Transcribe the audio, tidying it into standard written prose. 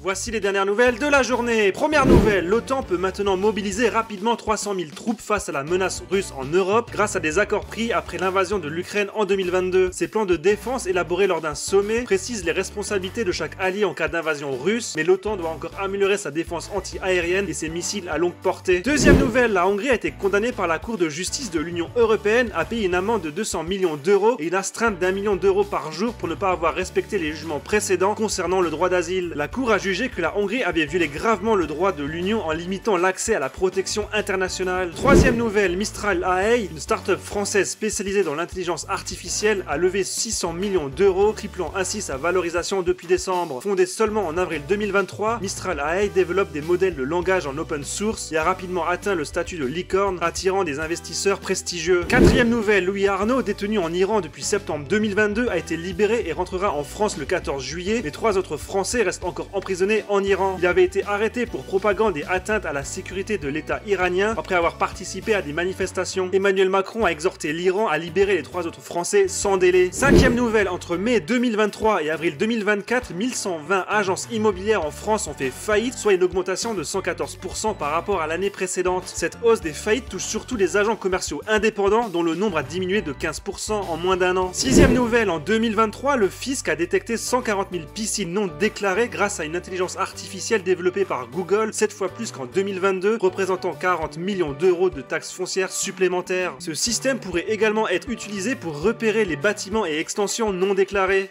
Voici les dernières nouvelles de la journée. Première nouvelle, l'OTAN peut maintenant mobiliser rapidement 300 000 troupes face à la menace russe en Europe grâce à des accords pris après l'invasion de l'Ukraine en 2022. Ces plans de défense élaborés lors d'un sommet précisent les responsabilités de chaque allié en cas d'invasion russe, mais l'OTAN doit encore améliorer sa défense anti-aérienne et ses missiles à longue portée. Deuxième nouvelle, la Hongrie a été condamnée par la Cour de justice de l'Union européenne à payer une amende de 200 millions d'euros et une astreinte d'1 million d'euros par jour pour ne pas avoir respecté les jugements précédents concernant le droit d'asile. La Cour a jugé que la Hongrie avait violé gravement le droit de l'Union en limitant l'accès à la protection internationale. Troisième nouvelle, Mistral AI, une start-up française spécialisée dans l'intelligence artificielle, a levé 600 millions d'euros, triplant ainsi sa valorisation depuis décembre. Fondée seulement en avril 2023, Mistral AI développe des modèles de langage en open source et a rapidement atteint le statut de licorne, attirant des investisseurs prestigieux. Quatrième nouvelle, Louis Arnaud, détenu en Iran depuis septembre 2022, a été libéré et rentrera en France le 14 juillet. Les 3 autres Français restent encore emprisonnés en Iran. Il avait été arrêté pour propagande et atteinte à la sécurité de l'État iranien après avoir participé à des manifestations. Emmanuel Macron a exhorté l'Iran à libérer les 3 autres Français sans délai. Cinquième nouvelle, entre mai 2023 et avril 2024, 1120 agences immobilières en France ont fait faillite, soit une augmentation de 114% par rapport à l'année précédente. Cette hausse des faillites touche surtout les agents commerciaux indépendants dont le nombre a diminué de 15% en moins d'un an. Sixième nouvelle, en 2023, le fisc a détecté 140 000 piscines non déclarées grâce à une intelligence artificielle développée par Google, 7 fois plus qu'en 2022, représentant 40 millions d'euros de taxes foncières supplémentaires. Ce système pourrait également être utilisé pour repérer les bâtiments et extensions non déclarés.